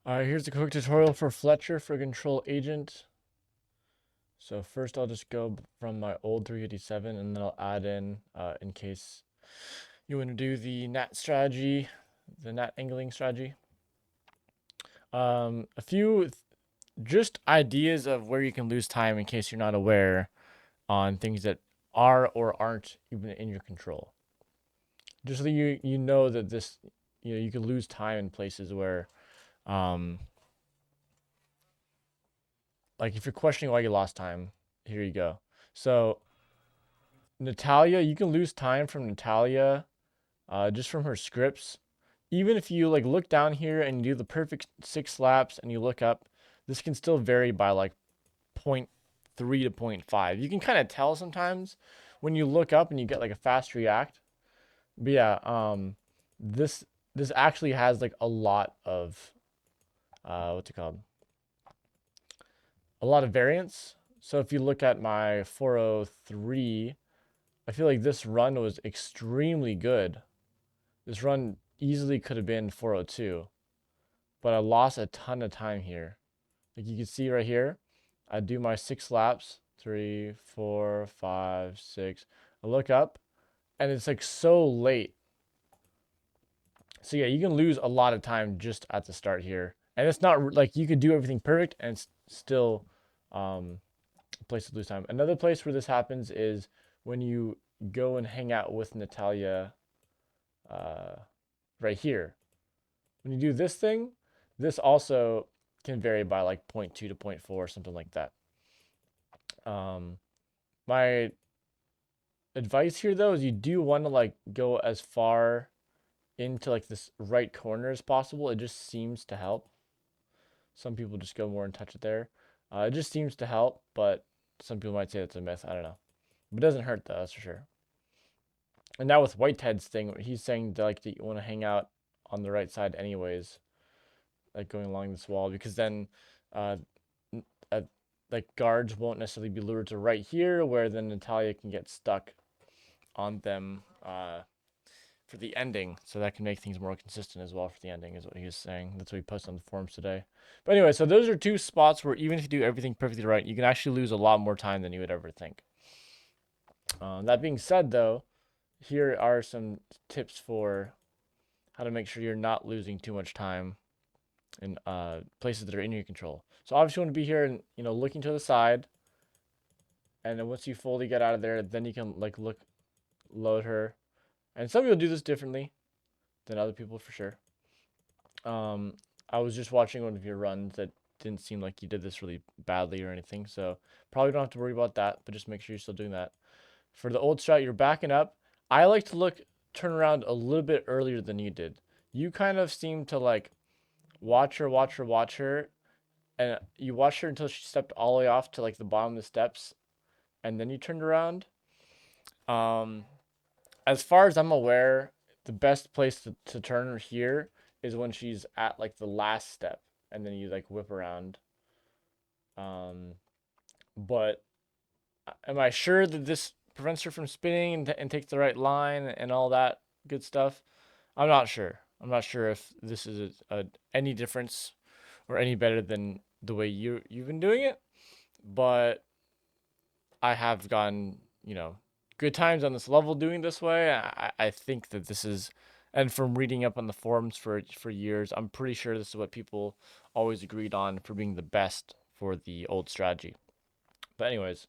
Alright, here's a quick tutorial for Fletcher for Control Agent. So first I'll just go from my old 357 and then I'll add in case you want to do the NAT strategy, the NAT angling strategy. A few just ideas of where you can lose time in case you're not aware on things that are or aren't even in your control. Just so you know that this, you can lose time in places where um like if you're questioning why you lost time, here you go. So Natalia, you can lose time from Natalia, just from her scripts. Even if you like look down here and you do the perfect 6 laps and you look up, this can still vary by like point 0.3 to point 0.5. You can kind of tell sometimes when you look up and you get like a fast react. But yeah, this this actually has like a lot of what's it called? A lot of variance. So if you look at my 403, I feel like this run was extremely good. This run easily could have been 402, but I lost a ton of time here. Like you can see right here, I do my 6 laps, 3, 4, 5, 6. I look up and it's like so late. So yeah, you can lose a lot of time just at the start here. And it's not like you could do everything perfect and it's still a place to lose time. Another place where this happens is when you go and hang out with Natalia uh, right here. When you do this thing, this also can vary by like zero point 0.2 to zero point 0.4, something like that. Um, my advice here though is you do want to like go as far into like this right corner as possible. It just seems to help. Some people just go more in touch with there. It just seems to help, but some people might say it's a myth. I don't know. But it doesn't hurt though, that's for sure. And now with Whitehead's thing, he's saying that you want to hang out on the right side anyways, like going along this wall, because then uh, uh like guards won't necessarily be lured to right here, where then Natalia can get stuck on them for the ending. So that can make things more consistent as well for the ending, is what he was saying. That's what he posted on the forums today. But anyway, so those are two spots where even if you do everything perfectly right, you can actually lose a lot more time than you would ever think. That being said, though, here are some tips for how to make sure you're not losing too much time in places that are in your control. So obviously you want to be here and looking to the side, and then once you fully get out of there, then you can like load her. And some people do this differently than other people for sure. Um, I was just watching one of your runs that didn't seem like you did this really badly or anything, so probably don't have to worry about that. But just make sure you're still doing that. For the old strat, you're backing up. I like to turn around a little bit earlier than you did. You kind of seem to like watch her, watch her, watch her, and you watched her until she stepped all the way off to like the bottom of the steps, and then you turned around. Um, as far as I'm aware, the best place to turn her here is when she's at like the last step, and then you like whip around. Um, but am I sure that this prevents her from spinning and takes the right line and all that good stuff? I'm not sure. I'm not sure if this is any difference or any better than the way you've been doing it, but I have gotten, good times on this level doing this way. I think that this is, and from reading up on the forums for years, I'm pretty sure this is what people always agreed on for being the best for the old strategy. But anyways,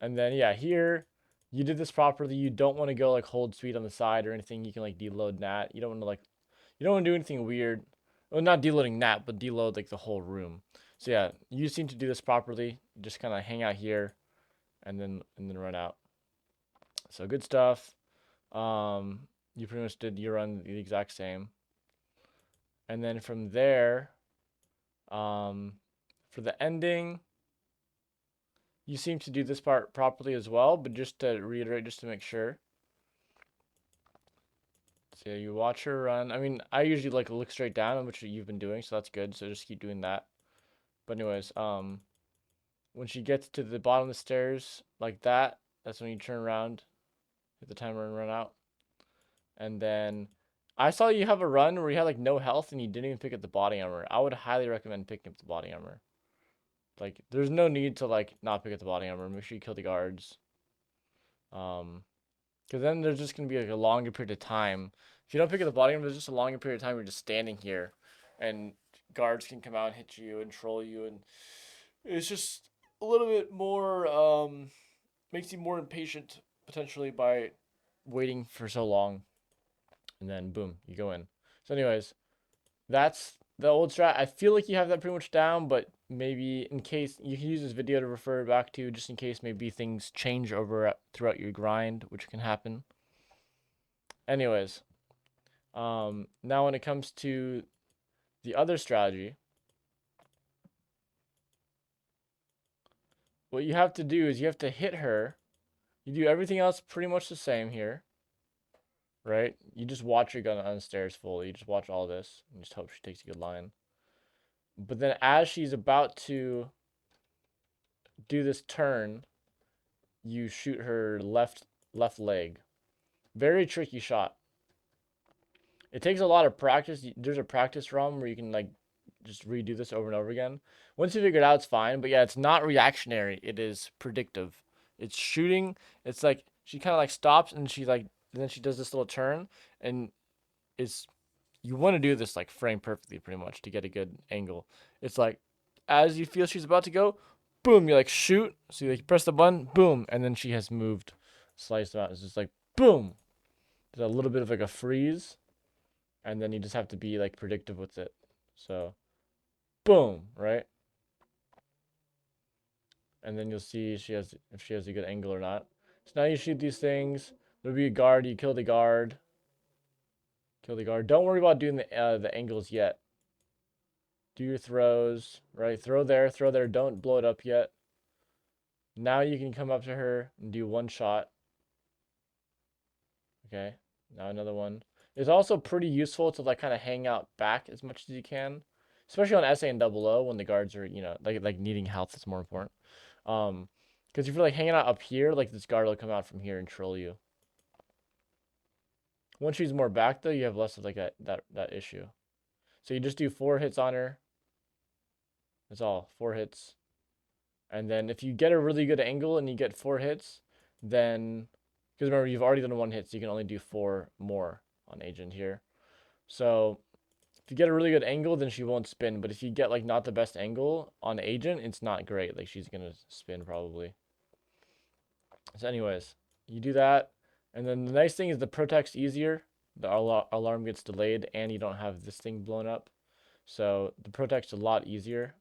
and then yeah, here you did this properly. You don't want to go like hold speed on the side or anything. You can like deload NAT. You don't want to do anything weird. Well, not deloading NAT, but deload like the whole room. So yeah, you seem to do this properly. Just kind of hang out here and then run out. So good stuff. You pretty much did your run the exact same. And then from there, um, for the ending, you seem to do this part properly as well, but just to reiterate, just to make sure. So you watch her run. I mean, I usually like look straight down, which you've been doing, so that's good. So just keep doing that. But anyways, when she gets to the bottom of the stairs like that, that's when you turn around, hit the timer and run out. And then I saw you have a run where you had like no health and you didn't even pick up the body armor. I would highly recommend picking up the body armor. Like, there's no need to like not pick up the body armor. Make sure you kill the guards. Um, because then there's just gonna be like a longer period of time. If you don't pick up the body armor, there's just a longer period of time you're just standing here, and guards can come out and hit you and troll you, and it's just a little bit more makes you more impatient potentially by waiting for so long, and then boom, you go in. So, anyways, that's the old strat. I feel like you have that pretty much down, but maybe in case you can use this video to refer back to, just in case maybe things change over throughout your grind, which can happen. Anyways, now when it comes to the other strategy, what you have to do is you have to hit her. You do everything else pretty much the same here, right? You just watch your gun on the stairs fully. You just watch all this and just hope she takes a good line. But then as she's about to do this turn, you shoot her left leg. Very tricky shot. It takes a lot of practice. There's a practice ROM where you can like just redo this over and over again. Once you figure it out, it's fine. But yeah, it's not reactionary. It is predictive. It's shooting. It's like she kind of like stops and she like then she does this little turn and it's you want to do this like frame perfectly pretty much to get a good angle. It's like as you feel she's about to go, boom, you like shoot. So you like press the button, boom, and then she has moved, sliced out. It's just like boom. There's a little bit of like a freeze, and then you just have to be like predictive with it. So boom, right? And then you'll see if she has a good angle or not. So now you shoot these things. There'll be a guard. You kill the guard. Kill the guard. Don't worry about doing the angles yet. Do your throws, right? Throw there, throw there. Don't blow it up yet. Now you can come up to her and do one shot. Okay. Now another one. It's also pretty useful to like kind of hang out back as much as you can, especially on SA and double O when the guards are like needing health. It's more important. Because if you're like hanging out up here, like this guard will come out from here and troll you. Once she's more back though, you have less of like that issue. So you just do 4 hits on her. That's all, 4 hits. And then if you get a really good angle and you get 4 hits, then because remember you've already done 1 hit, so you can only do 4 more on agent here. So if you get a really good angle, then she won't spin. But if you get like not the best angle on agent, it's not great. Like she's gonna spin probably. So anyways, you do that, and then the nice thing is the protect's easier. The alarm gets delayed, and you don't have this thing blown up. So the protect's a lot easier.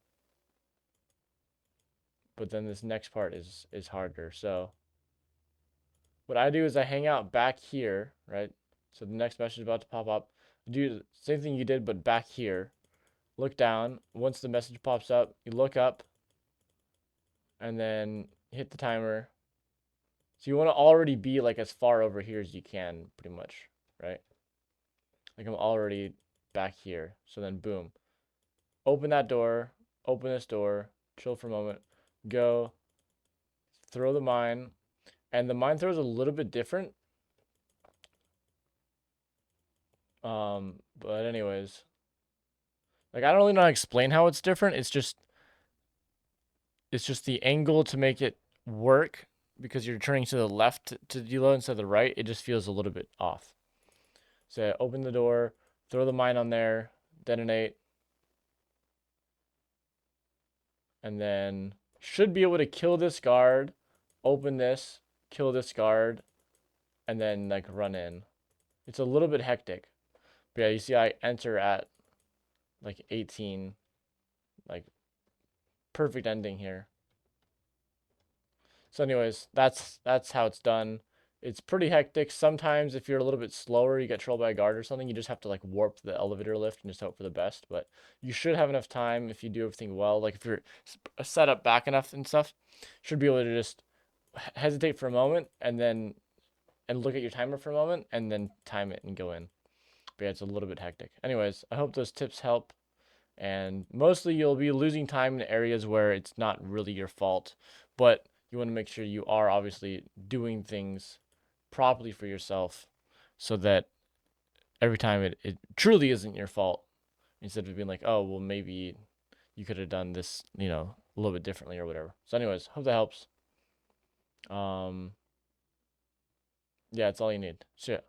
But then this next part is harder. So what I do is I hang out back here, right? So the next message is about to pop up. Do the same thing you did, but back here. Look down. Once the message pops up, you look up, and then hit the timer. So you want to already be like as far over here as you can, pretty much, right? Like I'm already back here. So then boom. Open that door, open this door, chill for a moment, go, throw the mine, and the mine throw is a little bit different. But anyways, like I don't really know how to explain how it's different. It's just the angle to make it work because you're turning to the left to deload instead of the right. It just feels a little bit off. So open the door, throw the mine on there, detonate, and then should be able to kill this guard, open this, kill this guard, and then like run in. It's a little bit hectic. But yeah, you see I enter at like 18, like perfect ending here. So anyways, that's how it's done. It's pretty hectic. Sometimes if you're a little bit slower, you get trolled by a guard or something, you just have to like warp the elevator lift and just hope for the best. But you should have enough time if you do everything well. Like if you're set up back enough and stuff, should be able to just hesitate for a moment and then look at your timer for a moment and then time it and go in. But yeah, it's a little bit hectic. Anyways, I hope those tips help. And mostly you'll be losing time in areas where it's not really your fault, but you want to make sure you are obviously doing things properly for yourself so that every time it truly isn't your fault, instead of being like, oh, well, maybe you could have done this, a little bit differently or whatever. So, anyways, hope that helps. Um, yeah, it's all you need. Shit.